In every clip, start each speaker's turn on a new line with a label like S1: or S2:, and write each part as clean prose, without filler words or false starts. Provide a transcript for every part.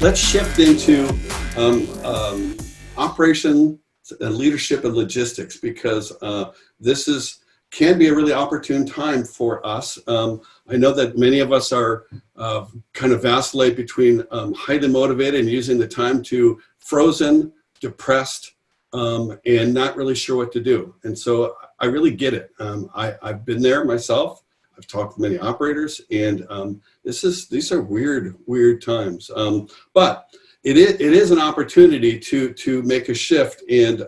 S1: let's shift into operation and leadership and logistics, because can be a really opportune time for us. I know that many of us are kind of vacillate between highly motivated and using the time to frozen, depressed, and not really sure what to do. And so I really get it. I've been there myself. I've talked to many operators, and these are weird times. But it is an opportunity to make a shift. And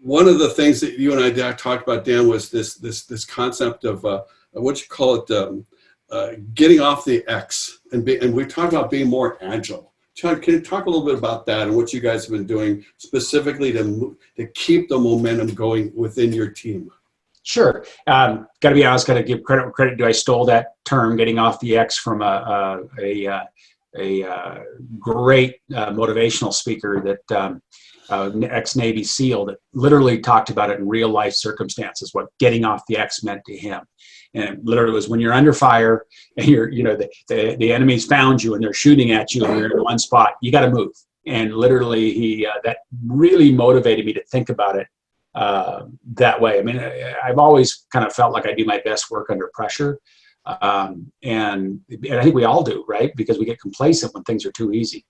S1: one of the things that you and I talked about, Dan, was this concept of what you call it, getting off the X, and we talked about being more agile. John, can you talk a little bit about that and what you guys have been doing specifically to keep the momentum going within your team?
S2: Sure. Got to be honest. Got to give credit where credit due. I stole that term, getting off the X, from a great motivational speaker that ex-Navy SEAL that literally talked about it in real life circumstances, what getting off the X meant to him. And it literally was when you're under fire and the enemy's found you and they're shooting at you and you're in one spot, you got to move. And literally that really motivated me to think about it that way. I mean, I've always kind of felt like I do my best work under pressure. And I think we all do, right? Because we get complacent when things are too easy.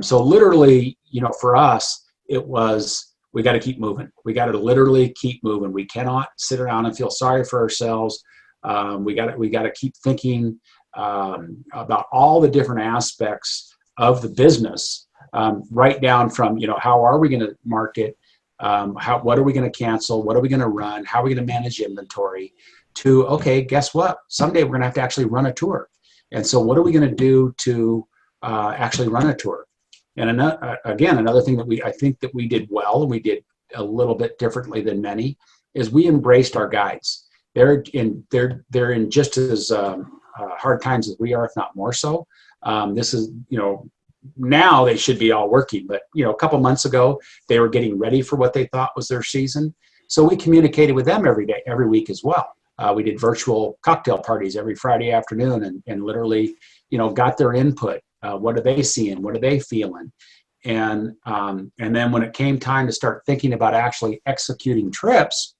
S2: So literally, for us, it was, we got to keep moving. We got to literally keep moving. We cannot sit around and feel sorry for ourselves. We got to keep thinking about all the different aspects of the business, right down from, how are we going to market? What are we going to cancel? What are we going to run? How are we going to manage inventory? To, okay, guess what? Someday we're going to have to actually run a tour. And so what are we going to do to actually run a tour? And another thing that I think that we did well, and we did a little bit differently than many, is we embraced our guides. They're in just as hard times as we are, if not more so. This is, now they should be all working, but a couple months ago they were getting ready for what they thought was their season. So we communicated with them every day, every week as well. We did virtual cocktail parties every Friday afternoon, and literally, got their input. What are they seeing? What are they feeling? And then when it came time to start thinking about actually executing trips,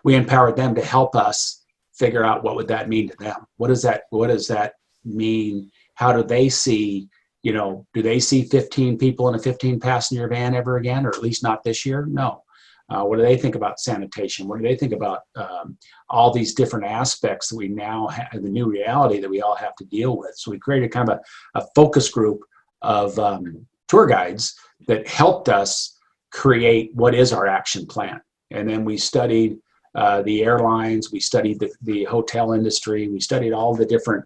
S2: we empowered them to help us figure out what would that mean to them. What does that mean? How do they see? Do they see 15 people in a 15-passenger van ever again, or at least not this year? No. What do they think about sanitation? What do they think about all these different aspects that we now have, the new reality that we all have to deal with? So we created kind of a focus group of tour guides that helped us create what is our action plan. And then we studied the airlines, we studied the hotel industry, we studied all the different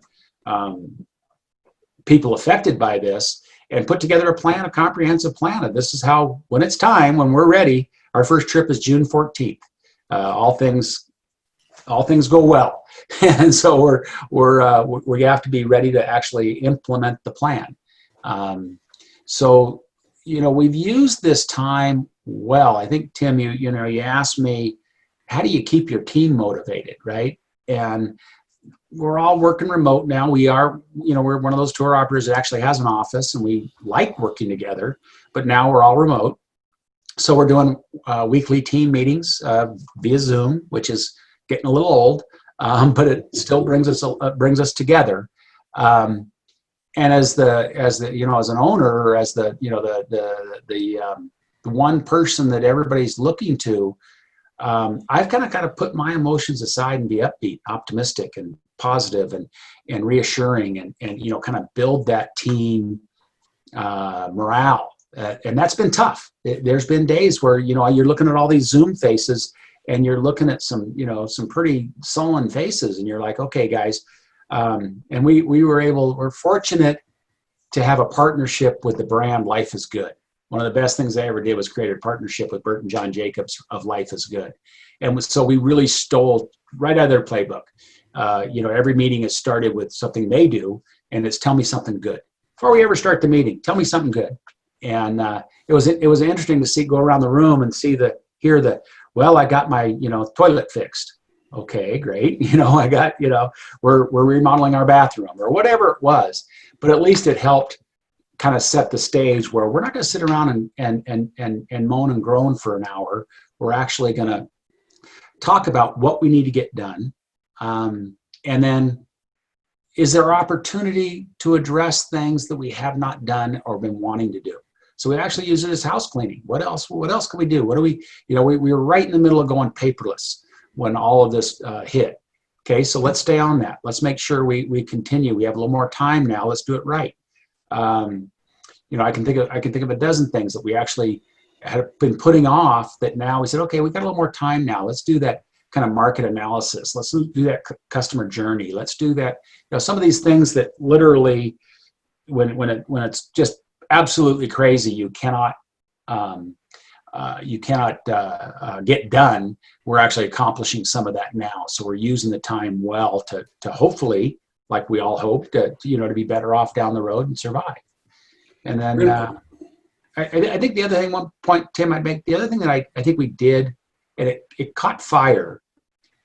S2: people affected by this, and put together a comprehensive plan. And this is how, when it's time, when we're ready. Our first trip is June 14th. All things go well, and so we have to be ready to actually implement the plan. So we've used this time well. I think, Tim, you asked me, how do you keep your team motivated, right? And we're all working remote now. We are, we're one of those tour operators that actually has an office, and we like working together, but now we're all remote. So we're doing weekly team meetings via Zoom, which is getting a little old, but it still brings us together. And as an owner, or as the one person that everybody's looking to, I've kind of put my emotions aside and be upbeat, optimistic, and positive, and reassuring, and kind of build that team morale. And that's been tough. There's been days where, you're looking at all these Zoom faces, and you're looking at some pretty sullen faces, and you're like, okay, guys. And we're fortunate to have a partnership with the brand Life is Good. One of the best things I ever did was create a partnership with Bert and John Jacobs of Life is Good. And so we really stole right out of their playbook. Every meeting is started with something they do, and it's tell me something good. Before we ever start the meeting, tell me something good. And it was interesting to go around the room and hear well, I got my toilet fixed. Okay, great. I got we're remodeling our bathroom, or whatever it was. but at least it helped kind of set the stage where we're not going to sit around and moan and groan for an hour. We're actually going to talk about what we need to get done. And then, is there opportunity to address things that we have not done or been wanting to do? So we actually use it as house cleaning. What else can we do? What do we, we were right in the middle of going paperless when all of this hit. Okay, so let's stay on that. Let's make sure we continue. We have a little more time now. Let's do it right. I can think of a dozen things that we actually had been putting off that now we said, okay, we've got a little more time now. Let's do that kind of market analysis. Let's do that customer journey. Let's do that. Some of these things that literally, when it's just absolutely crazy, you cannot get done. We're actually accomplishing some of that now. So we're using the time well to hopefully, like we all hope, to be better off down the road and survive. And then I think the other thing, one point, Tim, I'd make, the other thing that I think we did, and it caught fire,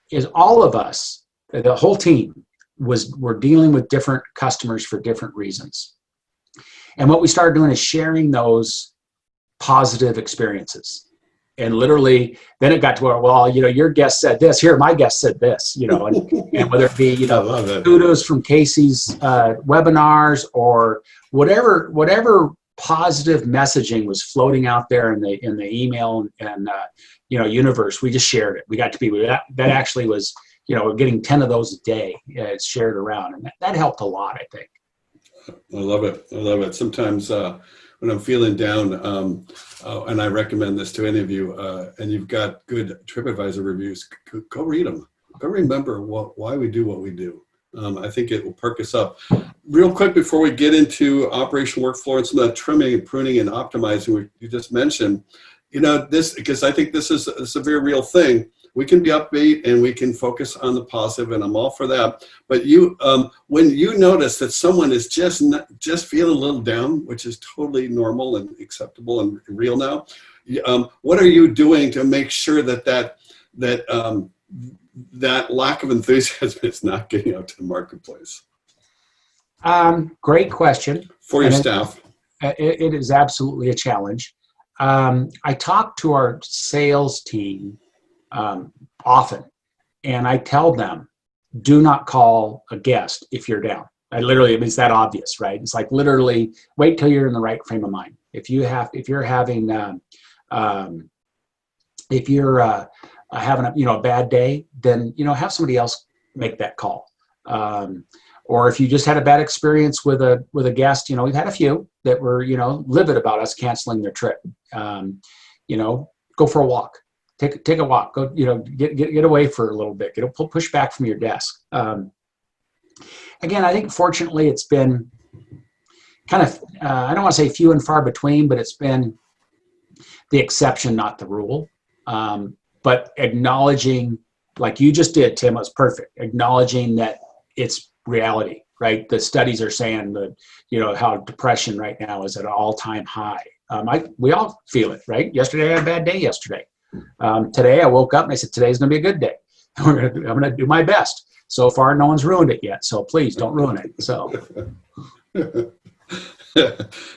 S2: is all of us, the whole team, were dealing with different customers for different reasons. And what we started doing is sharing those positive experiences. And literally, then it got to where, well, your guest said this, here, my guest said this, and whether it be, kudos from Casey's webinars or whatever positive messaging was floating out there in the email and universe, we just shared it. We got to be that actually was, getting 10 of those a day. It's shared around, and that helped a lot, I think.
S1: I love it. Sometimes when I'm feeling down, and I recommend this to any of you, and you've got good TripAdvisor reviews, go read them. Go remember why we do what we do. I think it will perk us up. Real quick before we get into operational workflow and some of that trimming and pruning and optimizing you just mentioned, this, because I think this is a very real thing. We can be upbeat and we can focus on the positive, and I'm all for that. But when you notice that someone is just feeling a little down, which is totally normal and acceptable and real now, what are you doing to make sure that lack of enthusiasm is not getting out to the marketplace?
S2: Great question.
S1: For your staff.
S2: It is absolutely a challenge. I talk to our sales team often, and I tell them, do not call a guest if you're down. It's that obvious, right? It's like literally wait till you're in the right frame of mind. If you're having a bad day, then have somebody else make that call. Or if you just had a bad experience with a guest, we've had a few that were livid about us canceling their trip. Go for a walk. Take a walk. Go, get away for a little bit. Push back from your desk. Again, I think fortunately it's been kind of I don't want to say few and far between, but it's been the exception, not the rule. But acknowledging, like you just did, Tim, was perfect. Acknowledging that it's reality, right? The studies are saying that how depression right now is at an all-time high. We all feel it, right? Yesterday I had a bad day. Today I woke up and I said, today's going to be a good day. I'm going to do my best. So far, no one's ruined it yet. So please don't ruin it. So.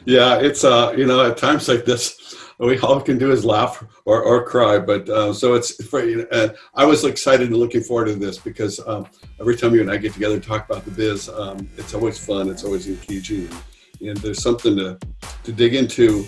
S1: Yeah, it's, at times like this, all we can do is laugh or cry. But so it's, I was excited and looking forward to this because every time you and I get together and talk about the biz, it's always fun. It's always engaging. And there's something to dig into